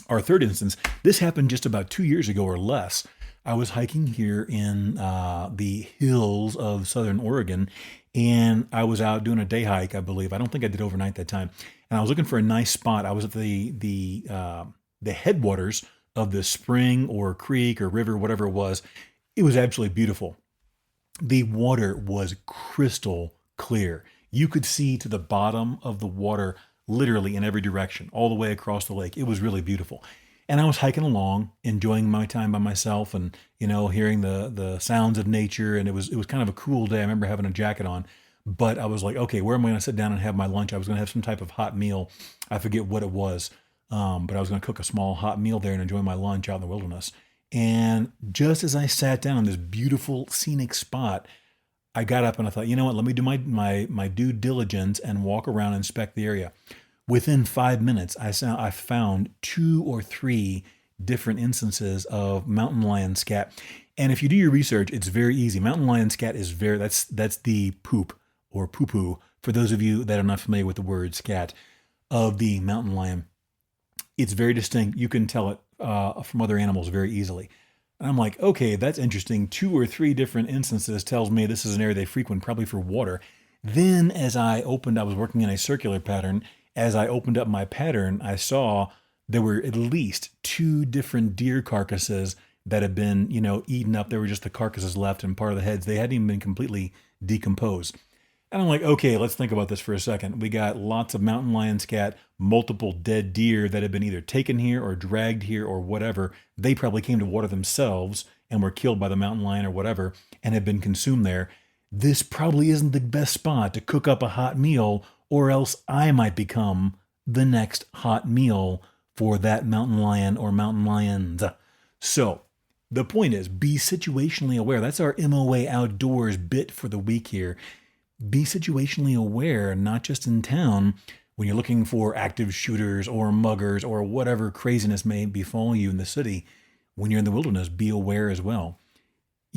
Our third instance, this happened just about 2 years ago or less. I was hiking here in the hills of southern Oregon, and I was out doing a day hike, I believe. I don't think I did overnight that time. And I was looking for a nice spot. I was at the headwaters of the spring or creek or river, whatever it was. It was absolutely beautiful. The water was crystal clear. You could see to the bottom of the water literally in every direction, all the way across the lake. It was really beautiful. And I was hiking along, enjoying my time by myself and, hearing the sounds of nature. And it was kind of a cool day. I remember having a jacket on, but I was like, okay, where am I going to sit down and have my lunch? I was going to have some type of hot meal. I forget what it was. But I was going to cook a small hot meal there and enjoy my lunch out in the wilderness. And just as I sat down on this beautiful scenic spot, I got up and I thought, you know what, let me do my due diligence and walk around and inspect the area. Within 5 minutes, I found 2 or 3 different instances of mountain lion scat. And if you do your research, it's very easy. Mountain lion scat is that's the poop or poo poo for those of you that are not familiar with the word scat of the mountain lion. It's very distinct. You can tell it from other animals very easily. And I'm like, okay, that's interesting. 2 or 3 different instances tells me this is an area they frequent, probably for water. Then as I was working in a circular pattern. As I opened up my pattern, I saw there were at least 2 different deer carcasses that had been, eaten up. There were just the carcasses left and part of the heads. They hadn't even been completely decomposed. And I'm like, okay, let's think about this for a second. We got lots of mountain lion scat, multiple dead deer that had been either taken here or dragged here or whatever. They probably came to water themselves and were killed by the mountain lion or whatever and have been consumed there. This probably isn't the best spot to cook up a hot meal, or else I might become the next hot meal for that mountain lion or mountain lions. So the point is, be situationally aware. That's our MOA Outdoors bit for the week here. Be situationally aware, not just in town, when you're looking for active shooters or muggers or whatever craziness may befall you in the city. When you're in the wilderness, be aware as well.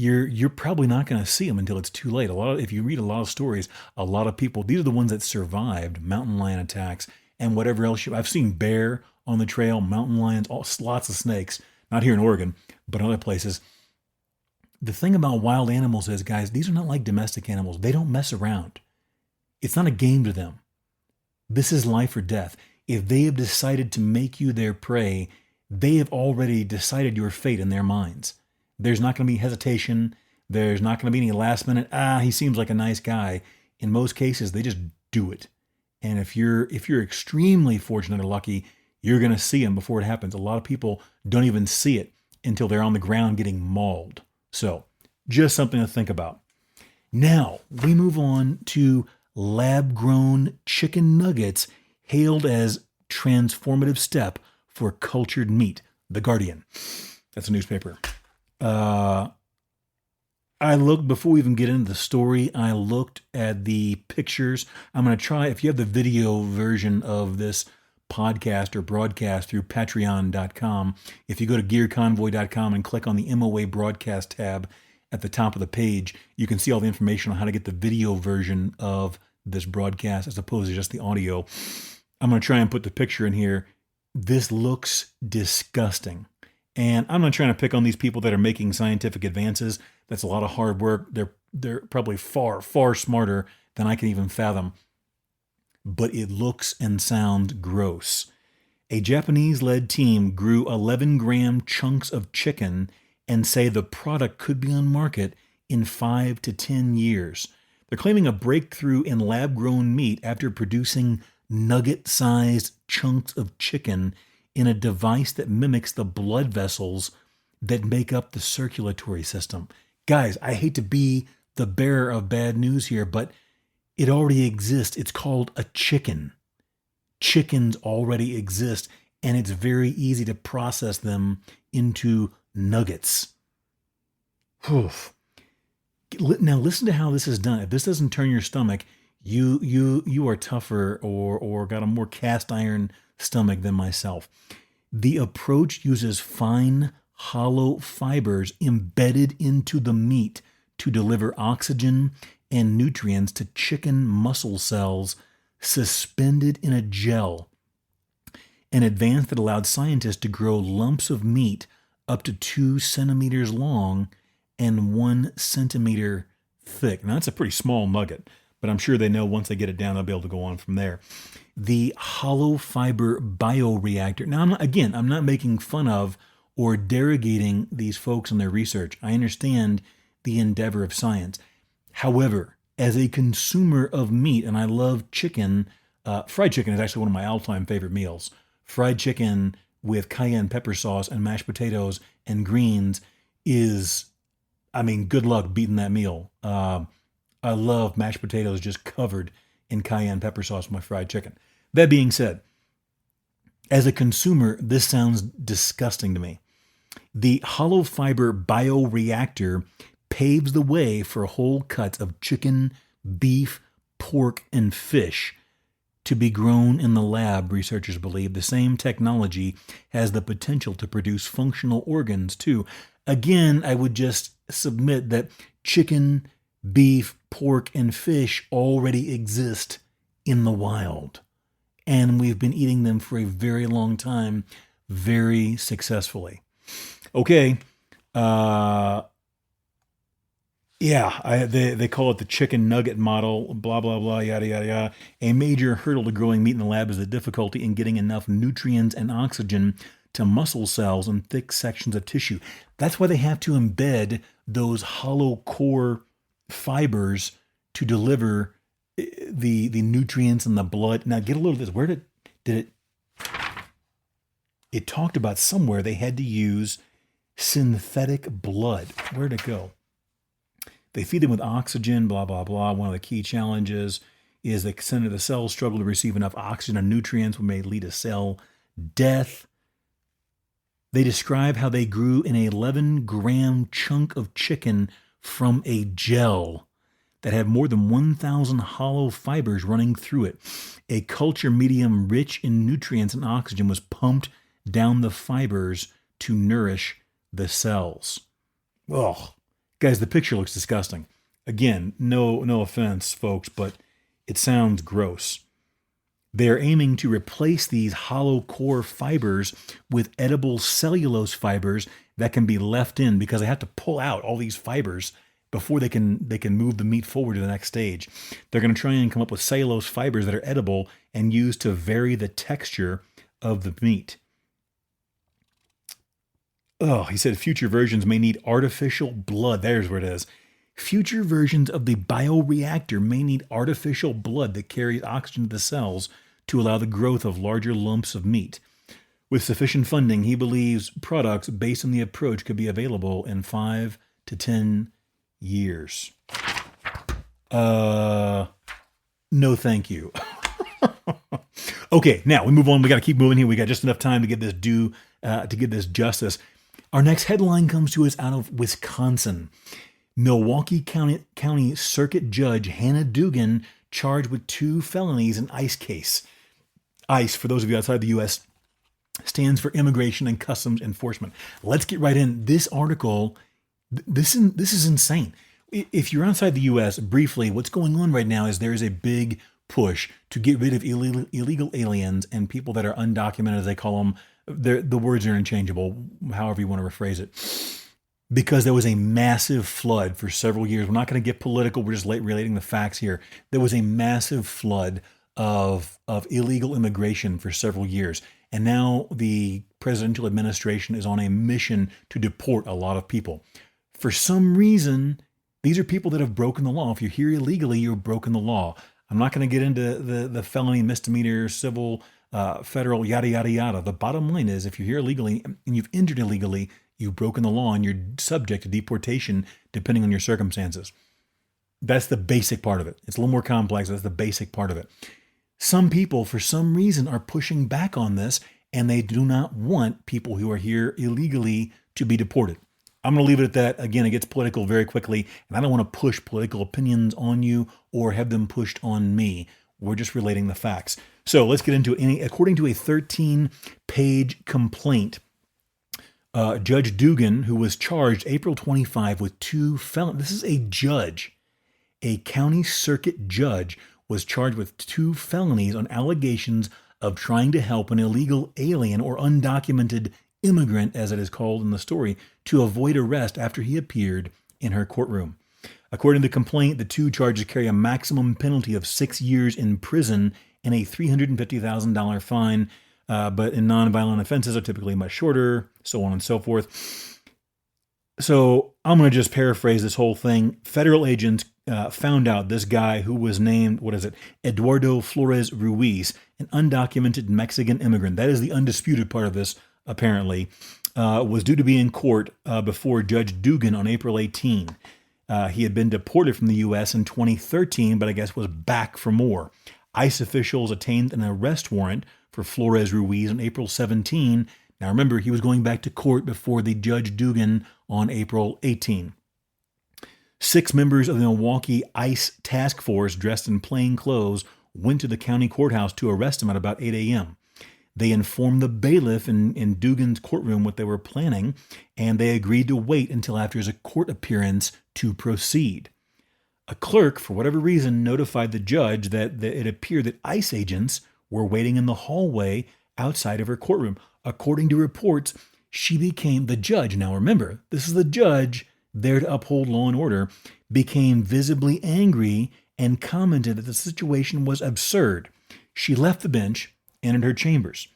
You're probably not going to see them until it's too late. If you read a lot of stories, a lot of people, these are the ones that survived mountain lion attacks and whatever else. I've seen bear on the trail, mountain lions, lots of snakes. Not here in Oregon, but other places. The thing about wild animals is, guys, these are not like domestic animals. They don't mess around. It's not a game to them. This is life or death. If they have decided to make you their prey, they have already decided your fate in their minds. There's not going to be hesitation. There's not going to be any last minute, he seems like a nice guy. In most cases, they just do it. And if you're extremely fortunate or lucky, you're going to see them before it happens. A lot of people don't even see it until they're on the ground getting mauled. So just something to think about. Now we move on to lab-grown chicken nuggets hailed as transformative step for cultured meat. The Guardian. That's a newspaper. I looked, before we even get into the story, I looked at the pictures. I'm going to try, if you have the video version of this podcast or broadcast through patreon.com, if you go to gearconvoy.com and click on the MOA Broadcast tab at the top of the page, you can see all the information on how to get the video version of this broadcast as opposed to just the audio. I'm going to try and put the picture in here. This looks disgusting. And I'm not trying to pick on these people that are making scientific advances. That's a lot of hard work. They're probably far, far smarter than I can even fathom. But it looks and sounds gross. A Japanese-led team grew 11-gram chunks of chicken and say the product could be on market in 5 to 10 years. They're claiming a breakthrough in lab-grown meat after producing nugget-sized chunks of chicken in a device that mimics the blood vessels that make up the circulatory system. Guys, I hate to be the bearer of bad news here, but it already exists. It's called a chicken. Chickens already exist, and it's very easy to process them into nuggets. Oof. Now listen to how this is done. If this doesn't turn your stomach, you are tougher or got a more cast iron stomach than myself. The approach uses fine, hollow fibers embedded into the meat to deliver oxygen and nutrients to chicken muscle cells suspended in a gel. An advance that allowed scientists to grow lumps of meat up to 2 centimeters long and 1 centimeter thick. Now, that's a pretty small nugget, but I'm sure they know once they get it down, they'll be able to go on from there. The hollow fiber bioreactor. Now, I'm not making fun of or derogating these folks and their research. I understand the endeavor of science. However, as a consumer of meat, and I love chicken, fried chicken is actually one of my all-time favorite meals. Fried chicken with cayenne pepper sauce and mashed potatoes and greens is, good luck beating that meal. I love mashed potatoes just covered in cayenne pepper sauce with my fried chicken. That being said, as a consumer, this sounds disgusting to me. The hollow fiber bioreactor paves the way for whole cuts of chicken, beef, pork, and fish to be grown in the lab. Researchers believe the same technology has the potential to produce functional organs too. Again, I would just submit that chicken, beef, pork, and fish already exist in the wild. And we've been eating them for a very long time, very successfully. Okay. They call it the chicken nugget model, blah, blah, blah, yada, yada, yada. A major hurdle to growing meat in the lab is the difficulty in getting enough nutrients and oxygen to muscle cells and thick sections of tissue. That's why they have to embed those hollow core fibers to deliver the nutrients in the blood. Now get a load of this. Where did it talked about somewhere they had to use synthetic blood. Where'd it go? They feed them with oxygen, blah, blah, blah. One of the key challenges is the center of the cells struggle to receive enough oxygen and nutrients, which may lead to cell death. They describe how they grew an 11-gram chunk of chicken from a gel that had more than 1,000 hollow fibers running through it. A culture medium rich in nutrients and oxygen was pumped down the fibers to nourish the cells. Ugh. Guys, the picture looks disgusting. Again, no offense, folks, but it sounds gross. They're aiming to replace these hollow core fibers with edible cellulose fibers that can be left in, because they have to pull out all these fibers before they can move the meat forward to the next stage. They're going to try and come up with cellulose fibers that are edible and used to vary the texture of the meat. Oh, he said future versions may need artificial blood. There's where it is. Future versions of the bioreactor may need artificial blood that carries oxygen to the cells to allow the growth of larger lumps of meat. With sufficient funding, he believes products based on the approach could be available in 5 to 10 years. No, thank you. Okay, now we move on. We got to keep moving here. We got just enough time to get this justice. Our next headline comes to us out of Wisconsin. Milwaukee County Circuit Judge Hannah Dugan charged with 2 felonies in ICE case. ICE, for those of you outside the U.S., stands for Immigration and Customs Enforcement. Let's get right in. This article, this is insane. If you're outside the U.S., briefly, what's going on right now is there is a big push to get rid of illegal aliens and people that are undocumented, as they call them. The words are interchangeable, however you want to rephrase it. Because there was a massive flood for several years. We're not going to get political. We're just relating the facts here. There was a massive flood of illegal immigration for several years. And now the presidential administration is on a mission to deport a lot of people. For some reason, these are people that have broken the law. If you're here illegally, you've broken the law. I'm not going to get into the felony, misdemeanor, civil, federal, yada, yada, yada. The bottom line is, if you're here illegally and you've entered illegally, you've broken the law and you're subject to deportation depending on your circumstances. That's the basic part of it. It's a little more complex. That's the basic part of it. Some people, for some reason, are pushing back on this, and they do not want people who are here illegally to be deported. I'm going to leave it at that. Again, it gets political very quickly, and I don't want to push political opinions on you or have them pushed on me. We're just relating the facts. So let's get into it. According to a 13-page complaint, Judge Dugan, who was charged April 25 with 2 felonies. This is a judge. A county circuit judge was charged with 2 felonies on allegations of trying to help an illegal alien or undocumented immigrant, as it is called in the story, to avoid arrest after he appeared in her courtroom. According to the complaint, the 2 charges carry a maximum penalty of 6 years in prison and a $350,000 fine. But in nonviolent offenses are typically much shorter, so on and so forth. So I'm going to just paraphrase this whole thing. Federal agents found out this guy who was named, Eduardo Flores Ruiz, an undocumented Mexican immigrant. That is the undisputed part of this, apparently, was due to be in court before Judge Dugan on April 18. He had been deported from the U.S. in 2013, but I guess was back for more. ICE officials obtained an arrest warrant for Flores Ruiz on April 17. Now remember, he was going back to court before the Judge Dugan on April 18. 6 members of the Milwaukee ICE task force dressed in plain clothes went to the county courthouse to arrest him at about 8 a.m. They informed the bailiff in Dugan's courtroom what they were planning, and they agreed to wait until after his court appearance to proceed. A clerk, for whatever reason, notified the judge that it appeared that ICE agents were waiting in the hallway outside of her courtroom. According to reports, she became the judge. Now remember, this is the judge there to uphold law and order, became visibly angry and commented that the situation was absurd. She left the bench and entered her chambers.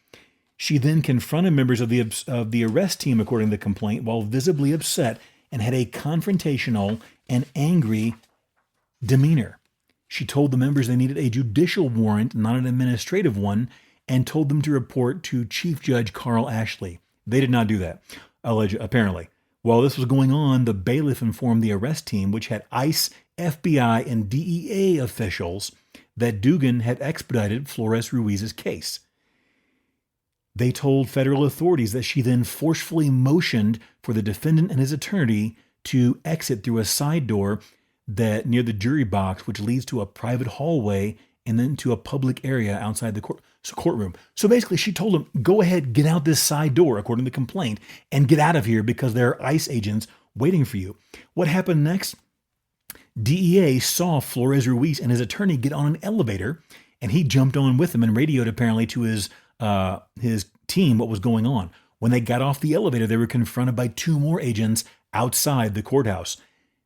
She then confronted members of the arrest team, according to the complaint, while visibly upset and had a confrontational and angry demeanor. She told the members they needed a judicial warrant, not an administrative one, and told them to report to Chief Judge Carl Ashley. They did not do that, apparently. While this was going on, the bailiff informed the arrest team, which had ICE, FBI, and DEA officials, that Dugan had expedited Flores Ruiz's case. They told federal authorities that she then forcefully motioned for the defendant and his attorney to exit through a side door that near the jury box, which leads to a private hallway and then to a public area outside the courtroom. So basically, she told him, go ahead, get out this side door, according to the complaint, and get out of here because there are ICE agents waiting for you. What happened next? DEA saw Flores Ruiz and his attorney get on an elevator, and he jumped on with them and radioed apparently to his team what was going on. When they got off the elevator, they were confronted by 2 more agents outside the courthouse.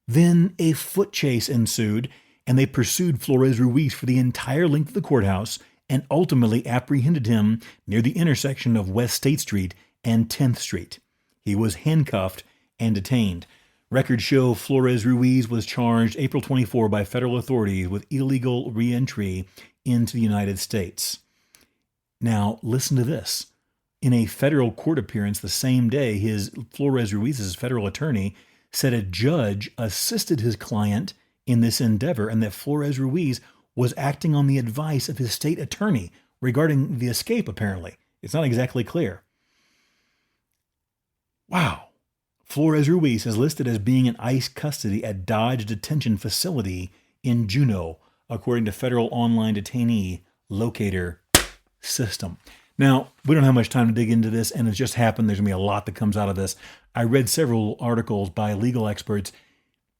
Then a foot chase ensued, and they pursued Flores Ruiz for the entire length of the courthouse and ultimately apprehended him near the intersection of West State Street and 10th Street. He was handcuffed and detained. Records show Flores Ruiz was charged April 24 by federal authorities with illegal re-entry into the United States. Now, listen to this. In a federal court appearance the same day, Flores Ruiz's federal attorney said a judge assisted his client in this endeavor and that Flores Ruiz was acting on the advice of his state attorney regarding the escape, apparently. It's not exactly clear. Wow. Flores Ruiz is listed as being in ICE custody at Dodge Detention Facility in Juneau, according to federal online detainee locator system. Now, we don't have much time to dig into this, and it's just happened. There's going to be a lot that comes out of this. I read several articles by legal experts.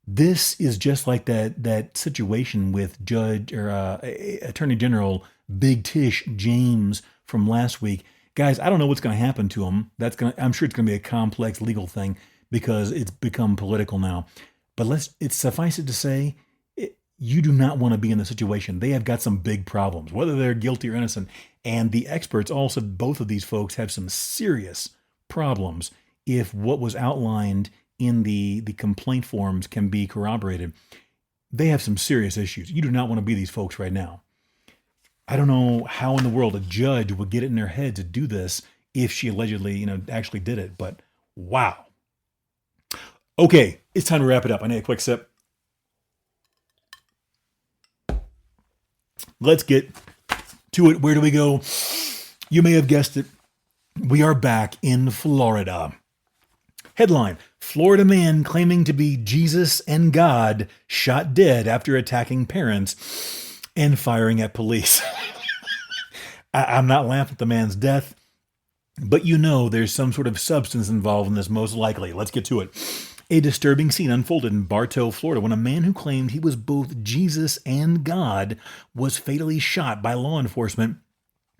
This is just like that situation with Attorney General Big Tish James from last week. Guys, I don't know what's going to happen to him. I'm sure it's going to be a complex legal thing because it's become political now. But suffice it to say, you do not want to be in the situation. They have got some big problems, whether they're guilty or innocent. And the experts all said both of these folks have some serious problems if what was outlined in the complaint forms can be corroborated. They have some serious issues. You do not want to be these folks right now. I don't know how in the world a judge would get it in their head to do this if she allegedly, actually did it. But wow. Okay, it's time to wrap it up. I need a quick sip. Let's get to it. Where do we go? You may have guessed it. We are back in Florida. Headline: Florida man claiming to be Jesus and God shot dead after attacking parents and firing at police. I'm not laughing at the man's death, but there's some sort of substance involved in this most likely. Let's get to it. A disturbing scene unfolded in Bartow, Florida, when a man who claimed he was both Jesus and God was fatally shot by law enforcement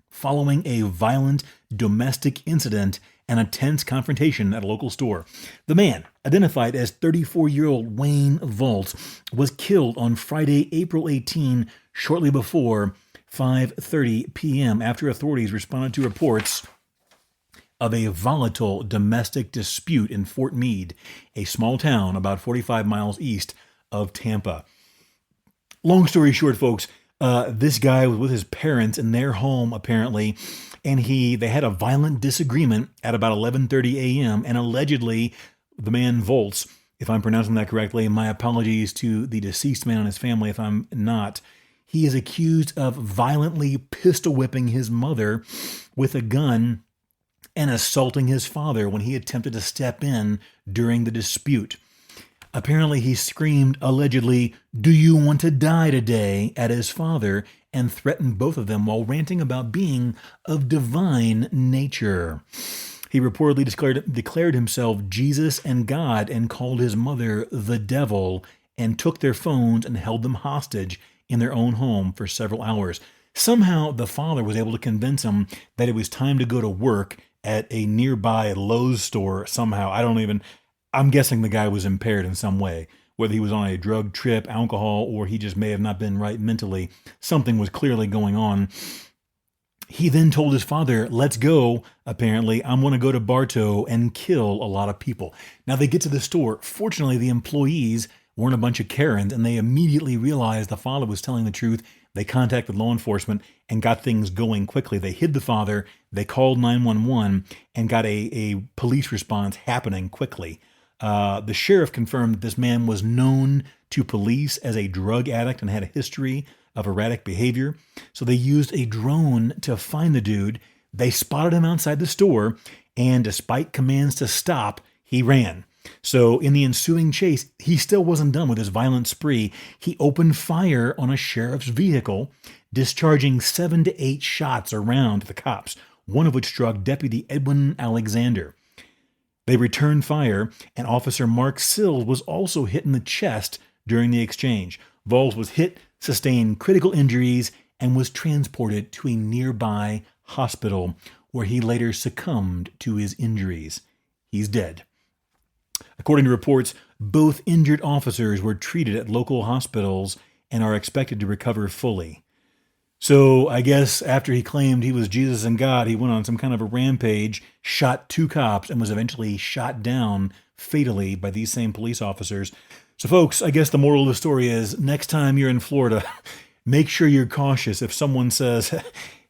following a violent domestic incident and a tense confrontation at a local store. The man, identified as 34-year-old Wayne Volz, was killed on Friday, April 18, shortly before 5:30 p.m. after authorities responded to reports of a volatile domestic dispute in Fort Meade, a small town about 45 miles east of Tampa. Long story short, folks, this guy was with his parents in their home, apparently, and they had a violent disagreement at about 11:30 a.m., and allegedly the man Volz, if I'm pronouncing that correctly, my apologies to the deceased man and his family if I'm not, he is accused of violently pistol whipping his mother with a gun and assaulting his father when he attempted to step in during the dispute. Apparently, he screamed, allegedly, "Do you want to die today?" at his father and threatened both of them while ranting about being of divine nature. He reportedly declared himself Jesus and God and called his mother the devil and took their phones and held them hostage in their own home for several hours. Somehow, the father was able to convince him that it was time to go to work at a nearby Lowe's store somehow. I'm guessing the guy was impaired in some way, whether he was on a drug trip, alcohol, or he just may have not been right mentally. Something was clearly going on. He then told his father, "Let's go. Apparently, I'm going to go to Bartow and kill a lot of people." Now they get to the store. Fortunately, the employees weren't a bunch of Karens, and they immediately realized the father was telling the truth. They contacted law enforcement and got things going quickly. They hid the father. They called 911 and got a police response happening quickly. The sheriff confirmed that this man was known to police as a drug addict and had a history of erratic behavior. So they used a drone to find the dude. They spotted him outside the store, and despite commands to stop, he ran. So in the ensuing chase, he still wasn't done with his violent spree. He opened fire on a sheriff's vehicle, discharging 7 to 8 shots around the cops, one of which struck Deputy Edwin Alexander. They returned fire, and Officer Mark Sills was also hit in the chest during the exchange. Vols was hit, sustained critical injuries, and was transported to a nearby hospital where he later succumbed to his injuries. He's dead. According to reports, both injured officers were treated at local hospitals and are expected to recover fully. So I guess after he claimed he was Jesus and God, he went on some kind of a rampage, shot 2 cops, and was eventually shot down fatally by these same police officers. So folks, I guess the moral of the story is next time you're in Florida, make sure you're cautious if someone says,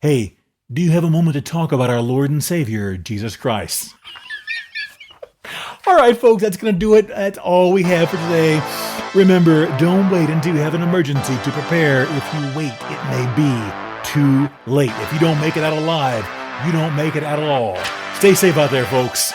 "Hey, do you have a moment to talk about our Lord and Savior, Jesus Christ?" All right, folks, that's going to do it. That's all we have for today. Remember, don't wait until you have an emergency to prepare. If you wait, it may be too late. If you don't make it out alive, you don't make it out at all. Stay safe out there, folks.